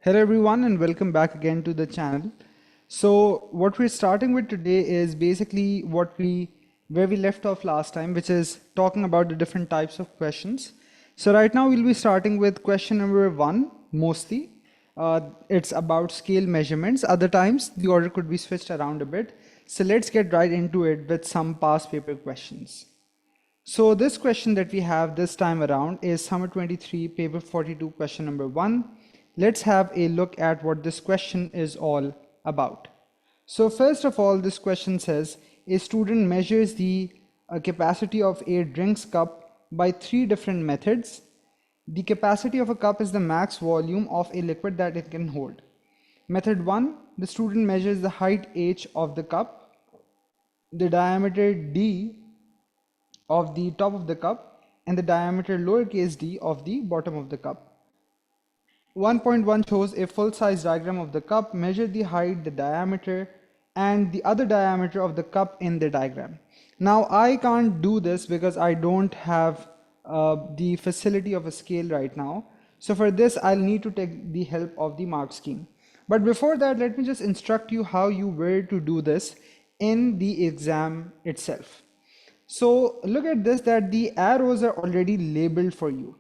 Hello everyone and welcome back again to the channel. So what we're starting with today is basically where we left off last time, which is talking about the different types of questions. So right now we'll be starting with question number 1 mostly. It's about scale measurements. Other times the order could be switched around a bit. So let's get right into it with some past paper questions. So this question that we have this time around is Summer 23 Paper 42 question number 1. Let's have a look at what this question is all about. So first of all, this question says a student measures the capacity of a drinks cup by 3 different methods. The capacity of a cup is the max volume of a liquid that it can hold. Method 1, the student measures the height h of the cup, the diameter d of the top of the cup, and the diameter lowercase d of the bottom of the cup. 1.1 shows a full-size diagram of the cup. Measure the height, the diameter, and the other diameter of the cup in the diagram. Now I can't do this because I don't have the facility of a scale right now. So for this I'll need to take the help of the mark scheme. But before that, let me just instruct you how you were to do this in the exam itself. So look at this, that the arrows are already labeled for you.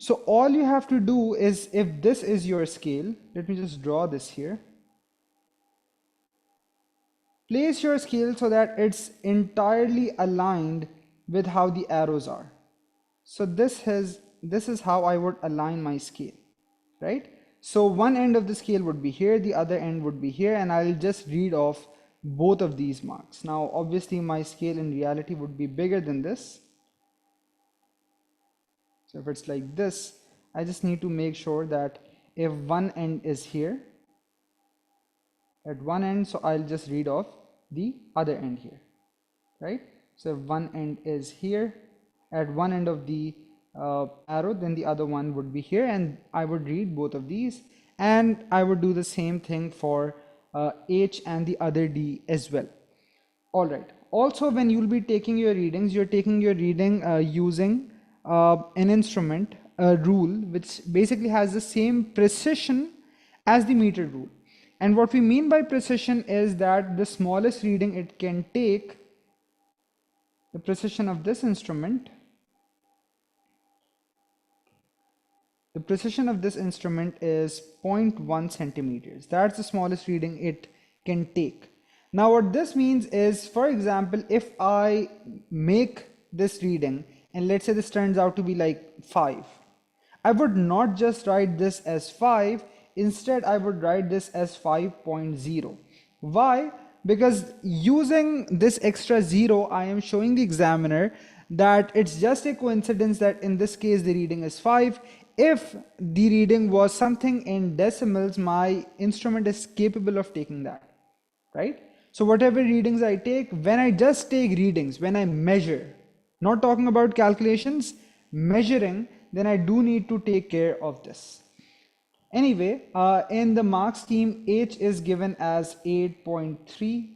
So all you have to do is, if this is your scale, let me just draw this here. Place your scale so that it's entirely aligned with how the arrows are. So this is how I would align my scale, right? So one end of the scale would be here, the other end would be here, and I'll just read off both of these marks. Now obviously my scale in reality would be bigger than this. So if it's like this, I just need to make sure that if one end is here at one end, so I'll just read off the other end here, right? So if one end is here at one end of the arrow, then the other one would be here, and I would read both of these, and I would do the same thing for H and the other D as well. All right. Also, when you'll be taking your readings, you're taking your reading using an instrument, a rule, which basically has the same precision as the meter rule. And what we mean by precision is that the smallest reading it can take, the precision of this instrument, the precision of this instrument is 0.1 centimeters. That's the smallest reading it can take. Now what this means is, for example, if I make this reading and let's say this turns out to be like 5, I would not just write this as 5, instead I would write this as 5.0. Why? Because using this extra 0, I am showing the examiner that it's just a coincidence that in this case the reading is 5. If the reading was something in decimals, my instrument is capable of taking that, right? So whatever readings I take, when I just take readings, when I measure, not talking about calculations, measuring, then I do need to take care of this. Anyway, in the mark scheme, H is given as 8.3,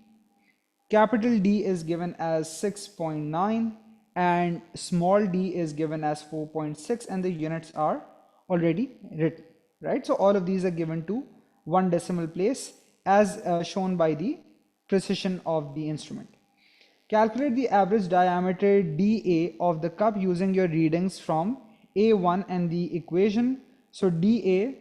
capital D is given as 6.9, and small d is given as 4.6, and the units are already written, right? So all of these are given to one decimal place as shown by the precision of the instrument. Calculate the average diameter dA of the cup using your readings from A1 and the equation. So dA,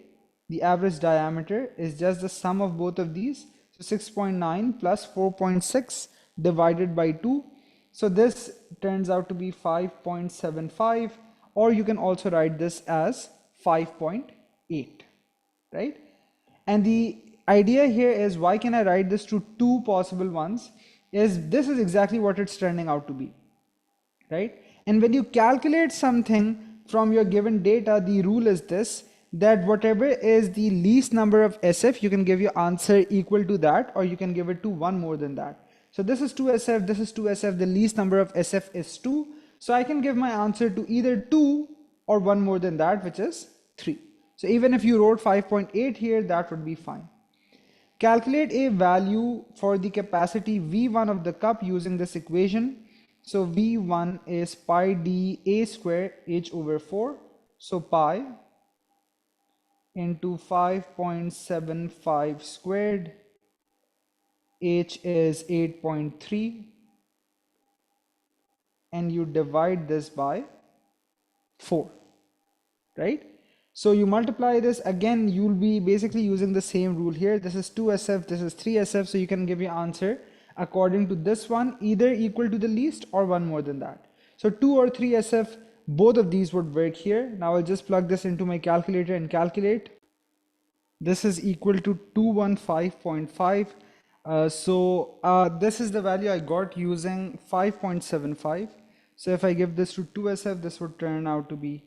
the average diameter, is just the sum of both of these. So 6.9 plus 4.6 divided by 2. So this turns out to be 5.75, or you can also write this as 5.8, right? And the idea here is, why can I write this to two possible ones, is this is exactly what it's turning out to be, right? And when you calculate something from your given data, the rule is this, that whatever is the least number of SF, you can give your answer equal to that, or you can give it to one more than that. So this is 2SF, this is 2SF, the least number of SF is 2. So I can give my answer to either 2 or one more than that, which is 3. So even if you wrote 5.8 here, that would be fine. Calculate a value for the capacity V1 of the cup using this equation. So V1 is pi d A square H over 4. So pi into 5.75 squared, H is 8.3, and you divide this by 4, right? So you multiply this again, you'll be basically using the same rule here. This is 2SF, this is 3SF, so you can give your answer according to this one, either equal to the least or one more than that. So 2 or 3SF, both of these would work here. Now I'll just plug this into my calculator and calculate. This is equal to 215.5. This is the value I got using 5.75. So if I give this to 2SF, this would turn out to be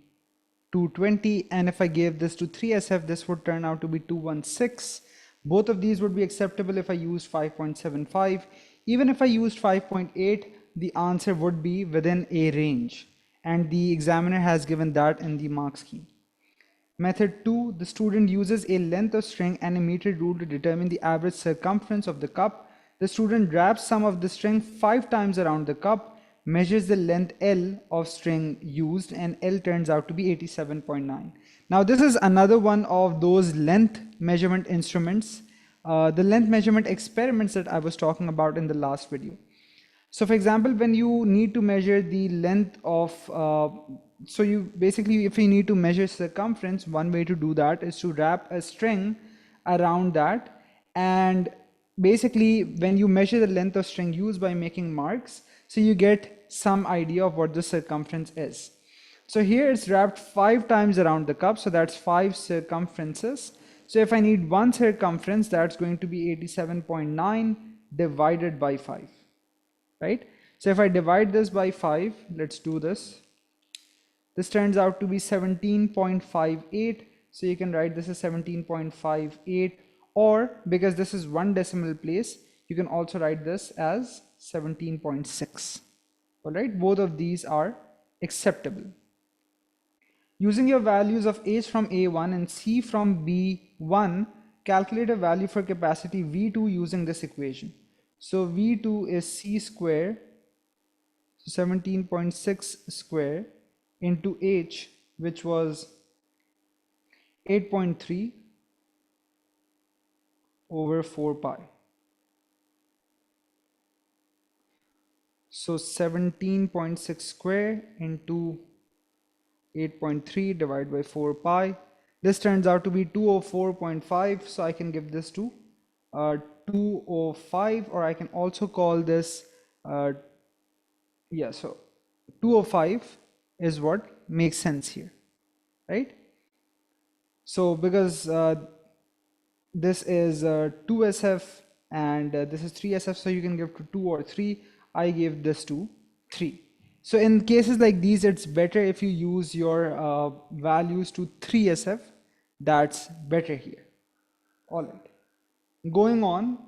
220, and if I gave this to 3SF, this would turn out to be 216. Both of these would be acceptable if I used 5.75. Even if I used 5.8, the answer would be within a range, and the examiner has given that in the mark scheme. Method 2, the student uses a length of string and a meter rule to determine the average circumference of the cup. The student wraps some of the string 5 times around the cup, measures the length L of string used, and L turns out to be 87.9. Now this is another one of those length measurement instruments, the length measurement experiments that I was talking about in the last video. So for example, when you need to measure the length of, if you need to measure circumference, one way to do that is to wrap a string around that. And basically when you measure the length of string used by making marks, so you get some idea of what the circumference is. So here it's wrapped 5 times around the cup, so that's 5 circumferences. So if I need one circumference, that's going to be 87.9 divided by 5. Right? So if I divide this by 5, let's do this. This turns out to be 17.58. So you can write this as 17.58, or because this is one decimal place, you can also write this as 17.6. All right, both of these are acceptable. Using your values of H from A1 and C from B1, calculate a value for capacity V2 using this equation. So V2 is C square, so 17.6 square into H, which was 8.3 over 4 pi. So 17.6 square into 8.3 divided by 4 pi. This turns out to be 204.5, so I can give this to 205, or I can also call this so 205 is what makes sense here, right? So because this is 2SF and this is 3SF, so you can give to 2 or 3. I gave this to 3. So in cases like these, it's better if you use your values to 3SF. That's better here. All right. Going on,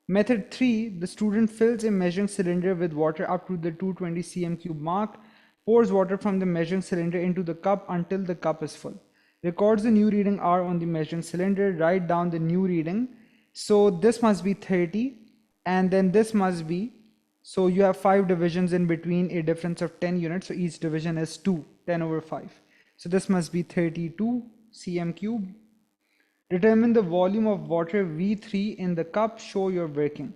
method 3, the student fills a measuring cylinder with water up to the 220 cm cube mark, pours water from the measuring cylinder into the cup until the cup is full. Records the new reading R on the measuring cylinder, write down the new reading. So this must be 30, and then this must be, so you have 5 divisions in between, a difference of 10 units, so each division is 2, 10 over 5. So this must be 32 cm cube. Determine the volume of water V3 in the cup, show your working.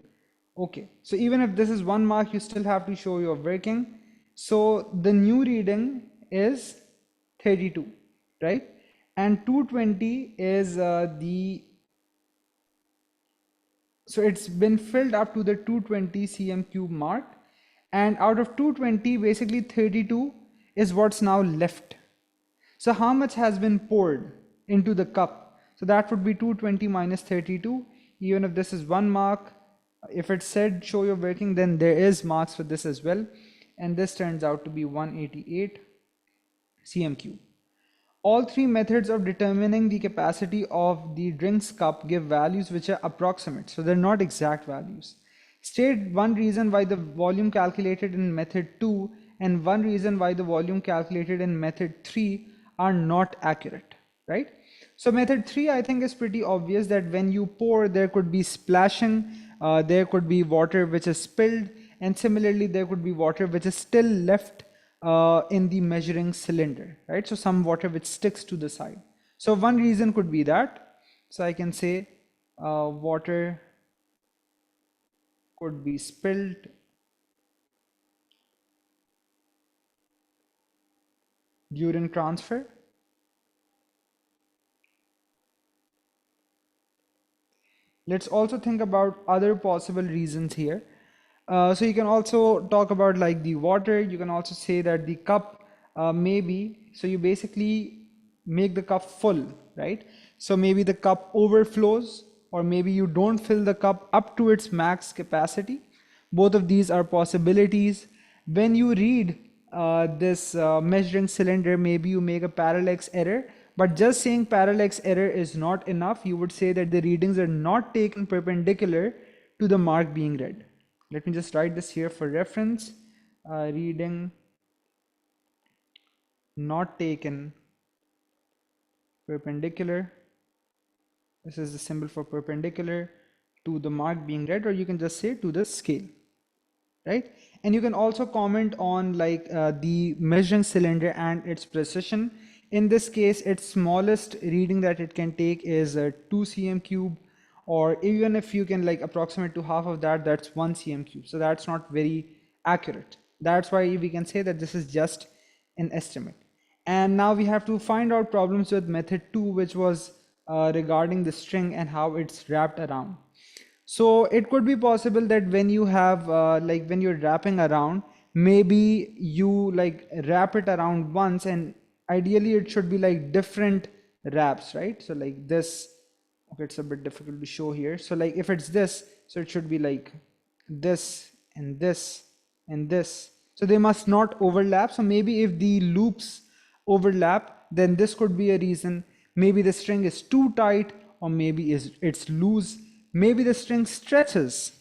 Okay, so even if this is 1 mark, you still have to show your working. So the new reading is 32, right? And 220 is so it's been filled up to the 220 cm cube mark, and out of 220, basically 32 is what's now left. So how much has been poured into the cup? So that would be 220 minus 32. Even if this is 1 mark, if it said show your working, then there is marks for this as well. And this turns out to be 188 cm cube. All 3 methods of determining the capacity of the drinks cup give values which are approximate, so they're not exact values. State one reason why the volume calculated in method 2 and one reason why the volume calculated in method 3 are not accurate, right? So method 3, I think, is pretty obvious that when you pour, there could be splashing, there could be water which is spilled, and similarly there could be water which is still left in the measuring cylinder, right? So some water which sticks to the side. So one reason could be that. So I can say water could be spilled during transfer. Let's also think about other possible reasons here. So you can also talk about like the water. You can also say that the cup maybe, so you basically make the cup full, right? So maybe the cup overflows, or maybe you don't fill the cup up to its max capacity. Both of these are possibilities. When you read this measuring cylinder, maybe you make a parallax error, but just saying parallax error is not enough. You would say that the readings are not taken perpendicular to the mark being read. Let me just write this here for reference. Reading not taken perpendicular. This is the symbol for perpendicular to the mark being read, or you can just say to the scale, right? And you can also comment on like the measuring cylinder and its precision. In this case, its smallest reading that it can take is 2 cm cube, or even if you can like approximate to half of that, that's 1 cm cube. So that's not very accurate. That's why we can say that this is just an estimate. And now we have to find out problems with method 2, which was regarding the string and how it's wrapped around. So it could be possible that when you have like when you're wrapping around, maybe you like wrap it around once, and ideally it should be like different wraps, right? So like this, okay, it's a bit difficult to show here. So like if it's this, so it should be like this and this and this. So they must not overlap. So maybe if the loops overlap, then this could be a reason. Maybe the string is too tight, or maybe it's loose. Maybe the string stretches,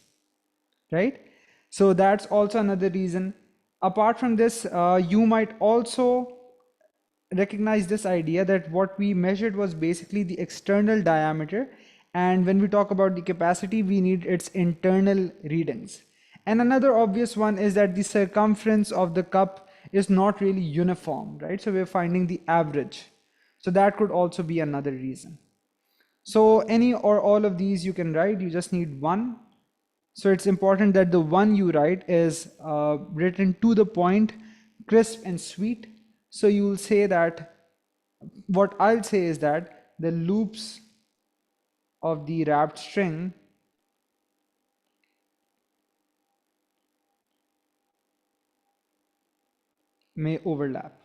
right? So that's also another reason. Apart from this, you might also recognize this idea that what we measured was basically the external diameter, and when we talk about the capacity, we need its internal readings. And another obvious one is that the circumference of the cup is not really uniform, right? So we're finding the average. So that could also be another reason. So any or all of these you can write, you just need one. So it's important that the one you write is written to the point, crisp and sweet. So you will say that, what I'll say is that the loops of the wrapped string may overlap.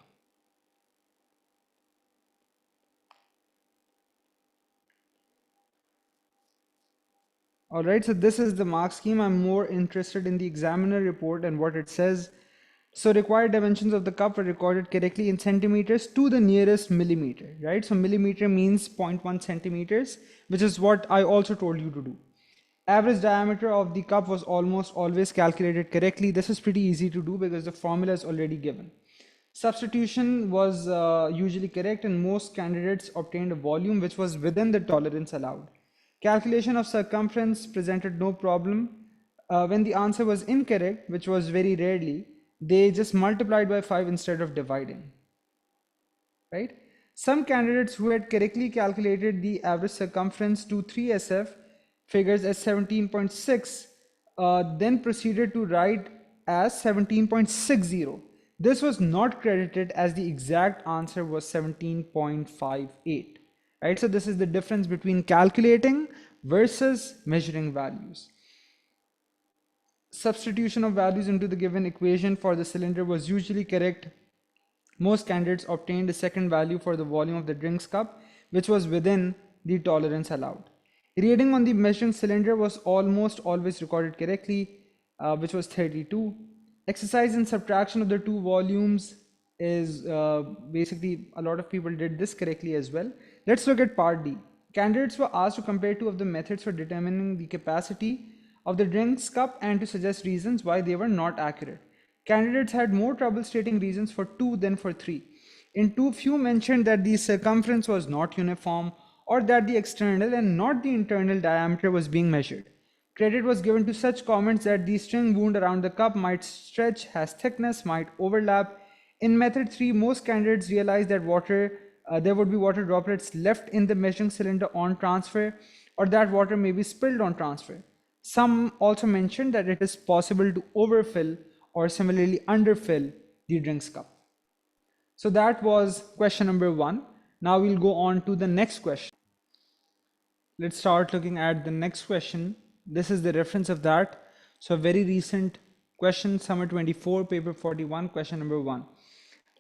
All right, so this is the mark scheme. I'm more interested in the examiner report and what it says. So required dimensions of the cup were recorded correctly in centimeters to the nearest millimeter, right? So millimeter means 0.1 centimeters, which is what I also told you to do. Average diameter of the cup was almost always calculated correctly. This is pretty easy to do because the formula is already given. Substitution was usually correct, and most candidates obtained a volume which was within the tolerance allowed. Calculation of circumference presented no problem. When the answer was incorrect, which was very rarely, they just multiplied by 5 instead of dividing, right? Some candidates who had correctly calculated the average circumference to 3SF figures as 17.6 then proceeded to write as 17.60. This was not credited as the exact answer was 17.58, right? So this is the difference between calculating versus measuring values. Substitution of values into the given equation for the cylinder was usually correct. Most candidates obtained a second value for the volume of the drinks cup, which was within the tolerance allowed. Reading on the measuring cylinder was almost always recorded correctly, which was 32. Exercise in subtraction of the two volumes is basically a lot of people did this correctly as well. Let's look at part D. Candidates were asked to compare two of the methods for determining the capacity of the drinks cup and to suggest reasons why they were not accurate. Candidates had more trouble stating reasons for 2 than for 3. In 2, few mentioned that the circumference was not uniform, or that the external and not the internal diameter was being measured. Credit was given to such comments that the string wound around the cup might stretch, has thickness, might overlap. In method 3, most candidates realized that there would be water droplets left in the measuring cylinder on transfer, or that water may be spilled on transfer. Some also mentioned that it is possible to overfill or similarly underfill the drinks cup. So that was question number 1. Now we'll go on to the next question. Let's start looking at the next question. This is the reference of that. So a very recent question, summer 24, paper 41, question number 1.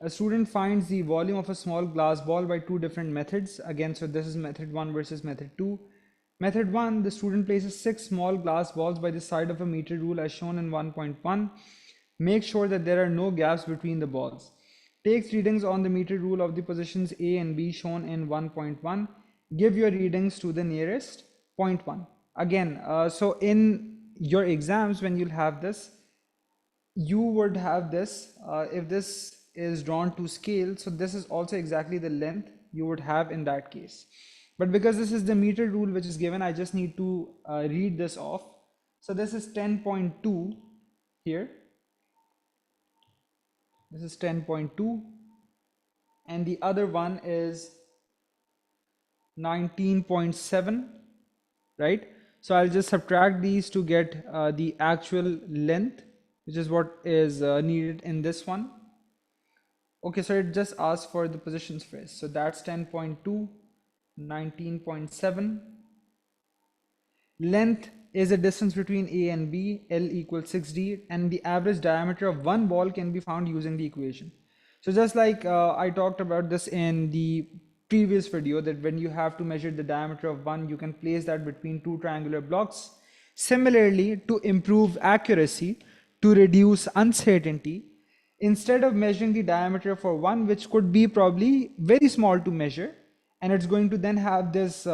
A student finds the volume of a small glass ball by two different methods. Again, so this is method 1 versus method 2. Method 1, the student places 6 small glass balls by the side of a meter rule as shown in 1.1. Make sure that there are no gaps between the balls. Takes readings on the meter rule of the positions A and B shown in 1.1. Give your readings to the nearest 0.1. Again, so in your exams, when you'll have this, you would have this, if this is drawn to scale, so this is also exactly the length you would have in that case. But because this is the meter rule which is given, I just need to read this off. So this is 10.2 here. This is 10.2, and the other one is 19.7, right? So I'll just subtract these to get the actual length, which is what is needed in this one. Okay, so it just asks for the positions first. So that's 10.2, 19.7. Length is the distance between A and B, L equals 6d, and the average diameter of one ball can be found using the equation. So just like I talked about this in the previous video, that when you have to measure the diameter of one, you can place that between two triangular blocks. Similarly, to improve accuracy, to reduce uncertainty, instead of measuring the diameter for one, which could be probably very small to measure, and it's going to then have this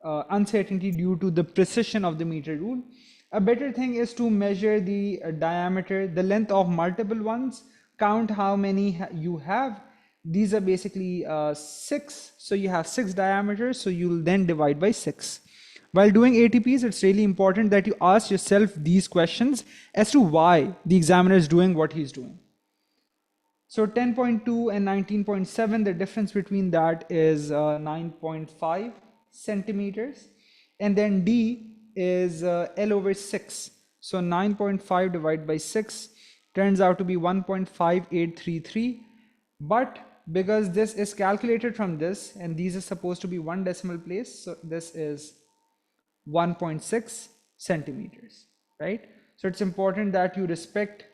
uncertainty due to the precision of the meter rule, a better thing is to measure the diameter, the length of multiple ones, count how many you have. These are basically 6, so you have 6 diameters, so you'll then divide by 6. While doing ATPs, it's really important that you ask yourself these questions as to why the examiner is doing what he's doing. So 10.2 and 19.7, the difference between that is 9.5 centimeters. And then D is L over 6. So 9.5 divided by 6 turns out to be 1.5833. But because this is calculated from this, and these are supposed to be one decimal place, so this is 1.6 centimeters, right? So it's important that you respect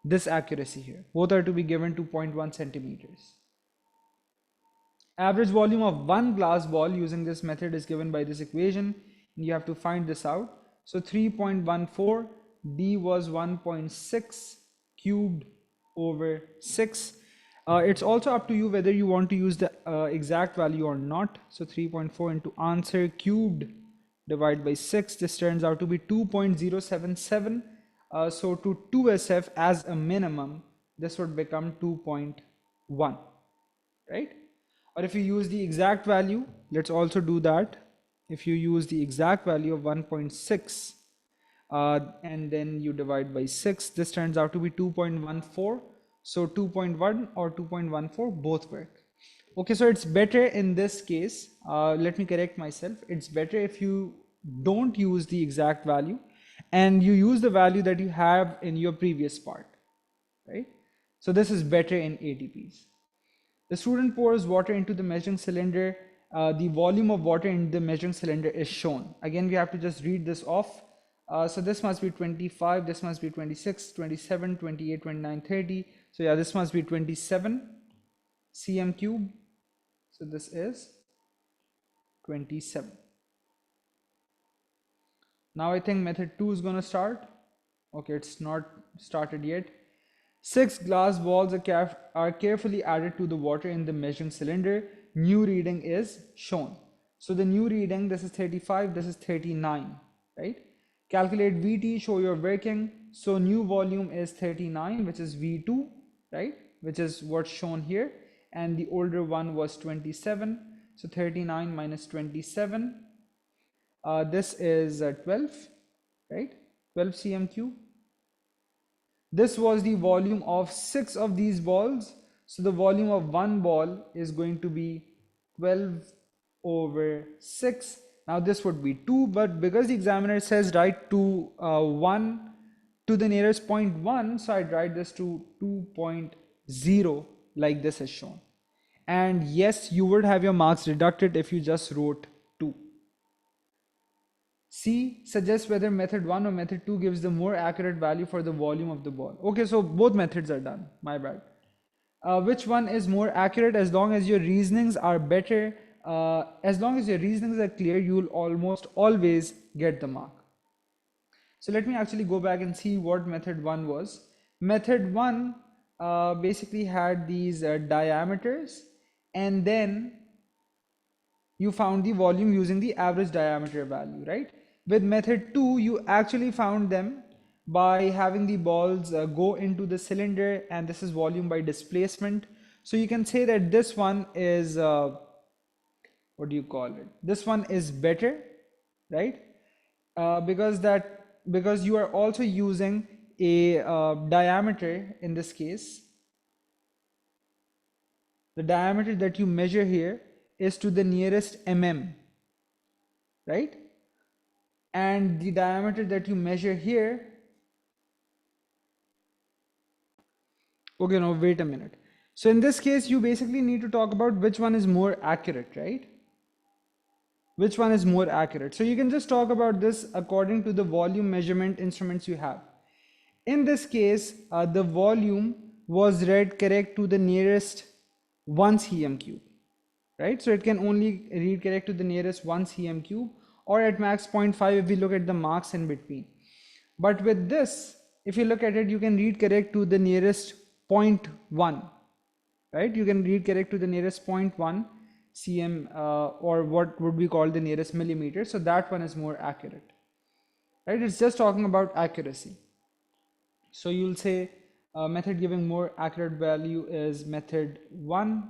this accuracy here. Both are to be given to 0.1 centimeters. Average volume of one glass ball using this method is given by this equation, and you have to find this out. So 3.14, D was 1.6 cubed over 6. It's also up to you whether you want to use the exact value or not. So 3.4 into answer cubed divided by 6. This turns out to be 2.077. So to 2SF as a minimum, this would become 2.1, right? Or if you use the exact value, let's also do that. If you use the exact value of 1.6 and then you divide by 6, this turns out to be 2.14. So 2.1 or 2.14 both work. Okay, so it's better in this case, let me correct myself. It's better if you don't use the exact value and you use the value that you have in your previous part, right? So this is better in ATPs. The student pours water into the measuring cylinder. The volume of water in the measuring cylinder is shown. Again, we have to just read this off. So this must be 25, this must be 26, 27, 28, 29, 30. So yeah, this must be 27 cm cube. So this is 27. Now I think method 2 is going to start. Okay, it's not started yet. 6 glass balls are carefully added to the water in the measuring cylinder. New reading is shown. So the new reading, this is 35, this is 39, right? Calculate VT, show your working. So new volume is 39, which is V2, right? Which is what's shown here. And the older one was 27. So 39 minus 27. This is 12, right? 12 cm cube. This was the volume of 6 of these balls. So the volume of one ball is going to be 12 over 6. Now this would be 2, but because the examiner says write to 1 to the nearest point 1, so I'd write this to 2.0 like this is shown. And yes, you would have your marks deducted if you just wrote 2. C suggests whether method 1 or method 2 gives the more accurate value for the volume of the ball. Okay, so both methods are done. My bad. Which one is more accurate? As long as your reasonings are better, as long as your reasonings are clear, you'll almost always get the mark. So let me actually go back and see what method 1 was. Method 1 basically had these diameters, and then you found the volume using the average diameter value, right? With method 2, you actually found them by having the balls go into the cylinder, and this is volume by displacement. So you can say that this one is, what do you call it? This one is better, right? Because you are also using a diameter in this case. The diameter that you measure here is to the nearest mm, right? And the diameter that you measure here, okay, no, wait a minute. So in this case, you basically need to talk about which one is more accurate, right? Which one is more accurate? So you can just talk about this according to the volume measurement instruments you have. In this case, the volume was read correct to the nearest 1 cm cube, right? So it can only read correct to the nearest 1 cm cube, or at max 0.5 if we look at the marks in between. But with this, if you look at it, you can read correct to the nearest zero point 0.1, right? You can read correct to the nearest 0.1 cm, or what would be called the nearest millimeter. So that one is more accurate, right? It's just talking about accuracy. So you'll say method giving more accurate value is method 1,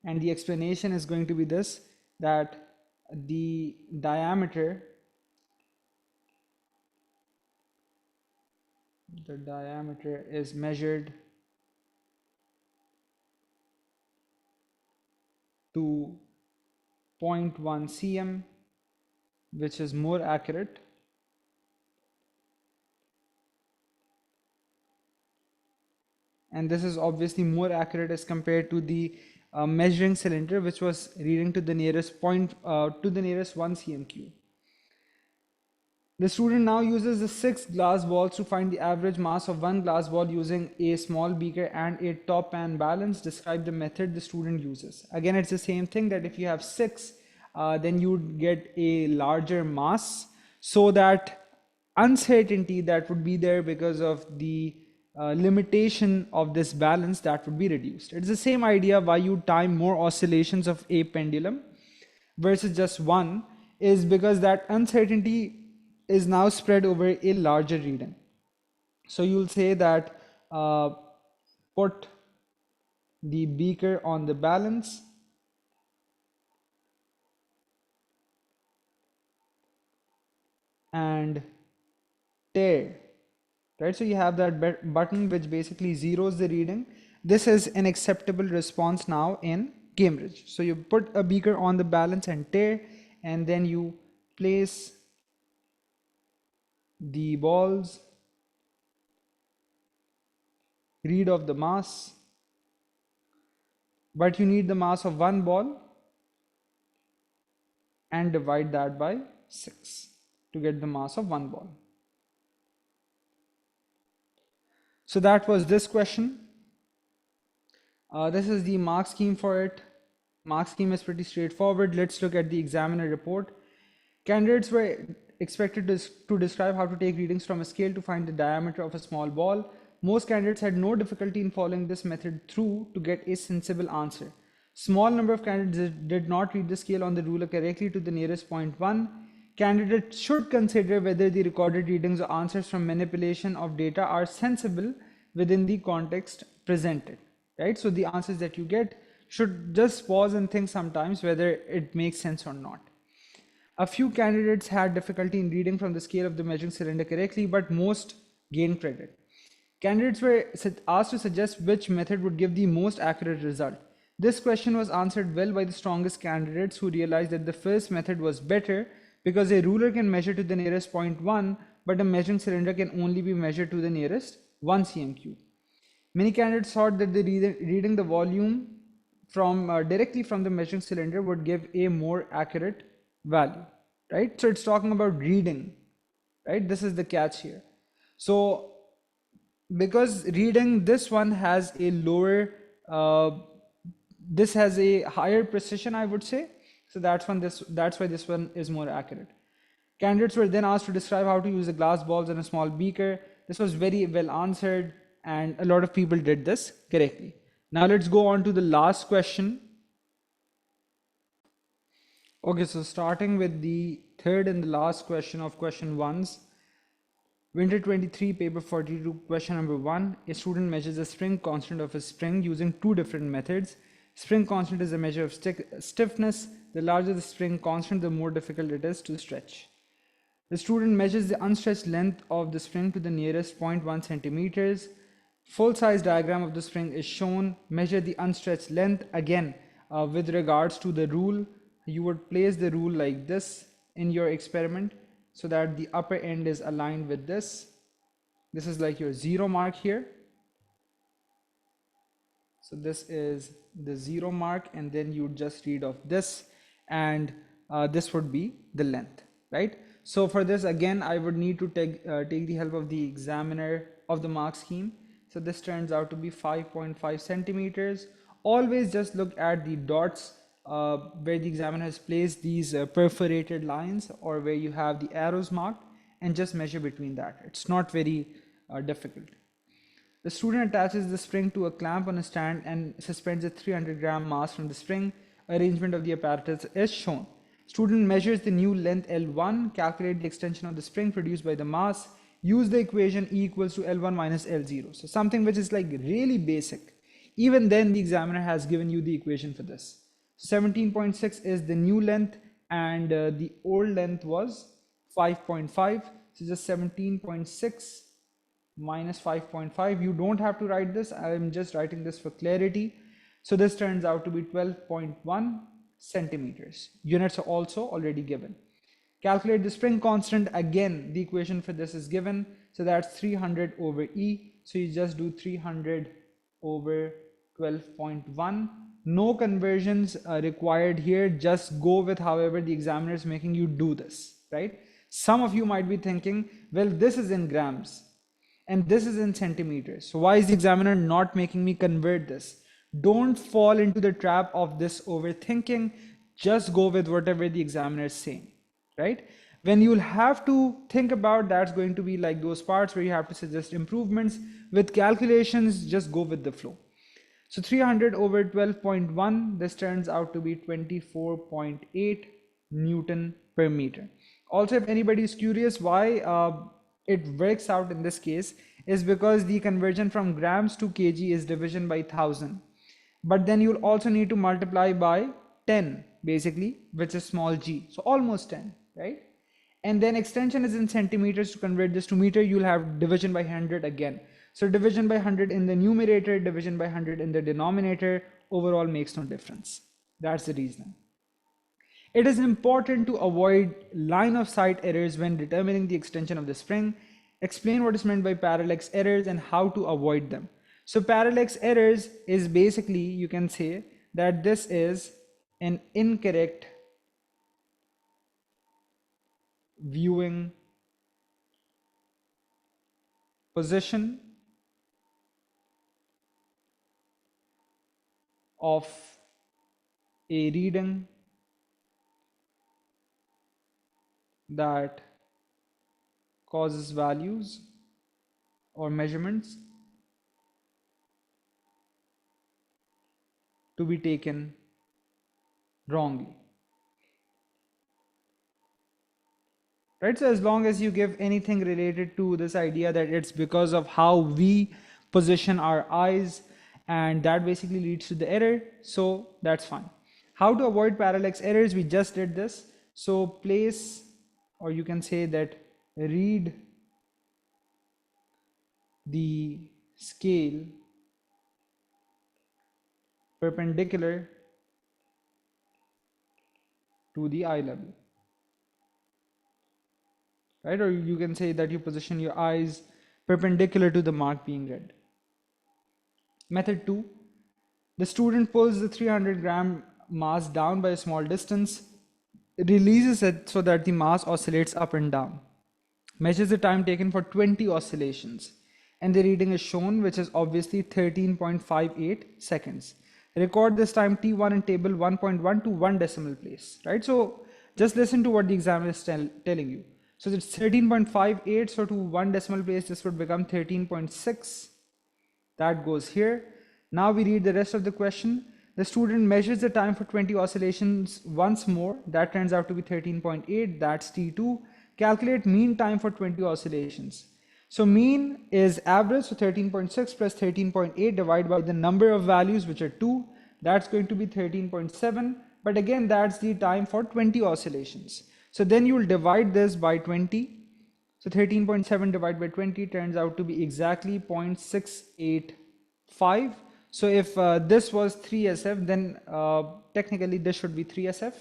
and the explanation is going to be this, that the diameter is measured to 0.1 cm, which is more accurate, and this is obviously more accurate as compared to the measuring cylinder, which was reading to the nearest point to the nearest 1 cm cube. The student now uses the 6 glass balls to find the average mass of one glass ball using a small beaker and a top pan balance. Describe the method the student uses. Again, it's the same thing, that if you have 6, then you would get a larger mass, so that uncertainty that would be there because of the limitation of this balance, that would be reduced. It's the same idea why you time more oscillations of a pendulum versus just one, is because that uncertainty is now spread over a larger reading. So you'll say that put the beaker on the balance and tear, right? So you have that button which basically zeroes the reading. This is an acceptable response now in Cambridge. So you put a beaker on the balance and tear, and then you place the balls, read of the mass, but you need the mass of one ball, and divide that by 6 to get the mass of one ball. So that was this question. This is the mark scheme for it. Mark scheme is pretty straightforward. Let's look at the examiner report. Candidates were expected to describe how to take readings from a scale to find the diameter of a small ball. Most candidates had no difficulty in following this method through to get a sensible answer. Small number of candidates did not read the scale on the ruler correctly to the nearest 0.1. Candidates should consider whether the recorded readings or answers from manipulation of data are sensible within the context presented, right? So the answers that you get should just pause and think sometimes whether it makes sense or not. A few candidates had difficulty in reading from the scale of the measuring cylinder correctly, but most gained credit. Candidates were asked to suggest which method would give the most accurate result. This question was answered well by the strongest candidates, who realized that the first method was better because a ruler can measure to the nearest point 1, but a measuring cylinder can only be measured to the nearest 1 cm cube. Many candidates thought that reading the volume from directly from the measuring cylinder would give a more accurate value, right? So it's talking about reading, right? This is the catch here. So because reading, this one has a lower, this has a higher precision, I would say. So that's why this one is more accurate. Candidates were then asked to describe how to use the glass balls in a small beaker. This was very well answered, and a lot of people did this correctly. Now let's go on to the last question. Okay, so starting with the third and the last question of question ones. Winter 23, paper 42, question number 1. A student measures the spring constant of a spring using two different methods. Spring constant is a measure of stiffness. The larger the spring constant, the more difficult it is to stretch. The student measures the unstretched length of the spring to the nearest 0.1 centimeters. Full size diagram of the spring is shown. Measure the unstretched length. Again, with regards to the rule, you would place the rule like this in your experiment so that the upper end is aligned with this. This is like your 0 mark here. So this is the 0 mark, and then you just read off this, and this would be the length, right? So for this, again, I would need to take the help of the examiner of the mark scheme. So this turns out to be 5.5 centimeters. Always just look at the dots where the examiner has placed these perforated lines, or where you have the arrows marked, and just measure between that. It's not very difficult. The student attaches the spring to a clamp on a stand and suspends a 300-gram mass from the spring. Arrangement of the apparatus is shown. Student measures the new length L1, calculate the extension of the spring produced by the mass, use the equation E equals to L1 minus L0. So something which is like really basic. Even then the examiner has given you the equation for this. 17.6 is the new length, and the old length was 5.5. So just 17.6 minus 5.5. You don't have to write this. I'm just writing this for clarity. So this turns out to be 12.1 centimeters. Units are also already given. Calculate the spring constant. Again, the equation for this is given. So that's 300 over E. So you just do 300 over 12.1. No conversions required here. Just go with however the examiner is making you do this, right? Some of you might be thinking, well, this is in grams and this is in centimeters. So why is the examiner not making me convert this? Don't fall into the trap of this overthinking. Just go with whatever the examiner is saying, right? When you'll have to think about, that's going to be like those parts where you have to suggest improvements. With calculations, just go with the flow. So 300 over 12.1, this turns out to be 24.8 Newton per meter. Also, if anybody is curious why it works out in this case, is because the conversion from grams to kg is division by 1000. But then you'll also need to multiply by 10 basically, which is small g. So almost 10, right? And then extension is in centimeters. To convert this to meter, you'll have division by 100 again. So division by 100 in the numerator, division by 100 in the denominator, overall makes no difference. That's the reason. It is important to avoid line of sight errors when determining the extension of the spring. Explain what is meant by parallax errors and how to avoid them. So parallax errors is basically, you can say that this is an incorrect viewing position of a reading that causes values or measurements to be taken wrongly, right? So as long as you give anything related to this idea that it's because of how we position our eyes, and that basically leads to the error, so that's fine. How to avoid parallax errors? We just did this. So place, or you can say that read the scale perpendicular to the eye level, right? Or you can say that you position your eyes perpendicular to the mark being read. Method 2, the student pulls the 300-gram mass down by a small distance, releases it so that the mass oscillates up and down, measures the time taken for 20 oscillations, and the reading is shown, which is obviously 13.58 seconds. Record this time T1 in table 1.1 to 1 decimal place, right? So just listen to what the examiner is telling you. So it's 13.58, so to 1 decimal place, this would become 13.6. That goes here. Now we read the rest of the question. The student measures the time for 20 oscillations once more. That turns out to be 13.8. That's T2. Calculate mean time for 20 oscillations. So mean is average, so 13.6 plus 13.8 divided by the number of values, which are 2. That's going to be 13.7. But again, that's the time for 20 oscillations. So then you will divide this by 20. So 13.7 divided by 20 turns out to be exactly 0.685. So if this was 3SF, then technically this should be 3SF.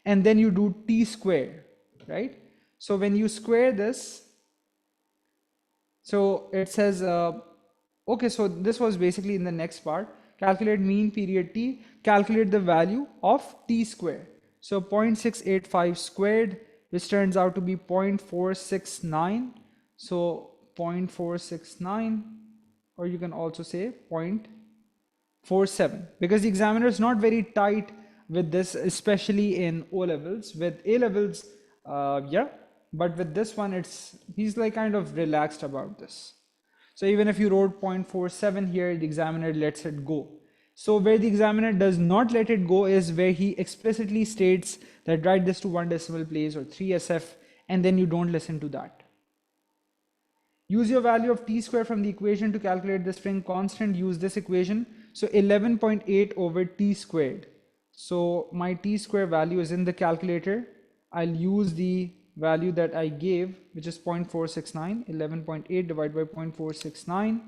And then you do T square, right? So when you square this, so it says, okay, so this was basically in the next part. Calculate mean period T, calculate the value of T square. So 0.685 squared, which turns out to be 0.469. So 0.469, or you can also say 0.47, because the examiner is not very tight with this, especially in O levels. With A levels, yeah, but with this one, he's like kind of relaxed about this. So even if you wrote 0.47 here, the examiner lets it go. So where the examiner does not let it go is where he explicitly states that write this to 1 decimal place or 3SF, and then you don't listen to that. Use your value of T square from the equation to calculate the spring constant. Use this equation. So 11.8 over T squared. So my T square value is in the calculator. I'll use the value that I gave, which is 0.469. 11.8 divided by 0.469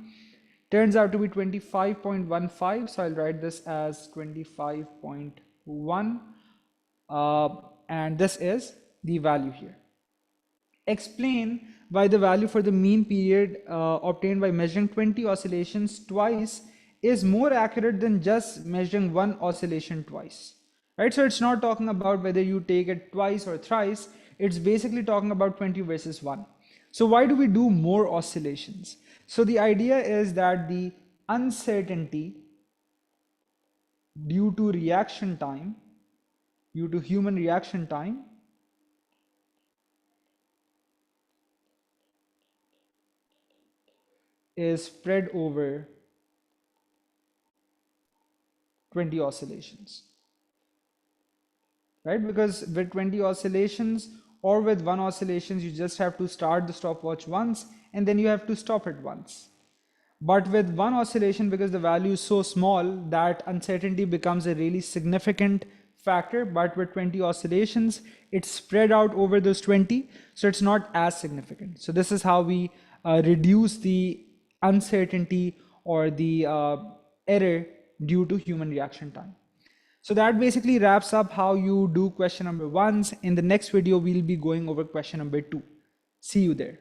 turns out to be 25.15. So I'll write this as 25.1, and this is the value here. Explain why the value for the mean period obtained by measuring 20 oscillations twice is more accurate than just measuring 1 oscillation twice, right? So it's not talking about whether you take it twice or thrice. It's basically talking about 20 versus 1. So why do we do more oscillations? So the idea is that the uncertainty due to reaction time, due to human reaction time, is spread over 20 oscillations, right? Because with 20 oscillations or with 1 oscillations, you just have to start the stopwatch once and then you have to stop it once. But with 1 oscillation, because the value is so small, that uncertainty becomes a really significant factor. But with 20 oscillations, it's spread out over those 20, so it's not as significant. So this is how we reduce the uncertainty or the error due to human reaction time. So that basically wraps up how you do question number 1. In the next video, we'll be going over question number 2. See you there.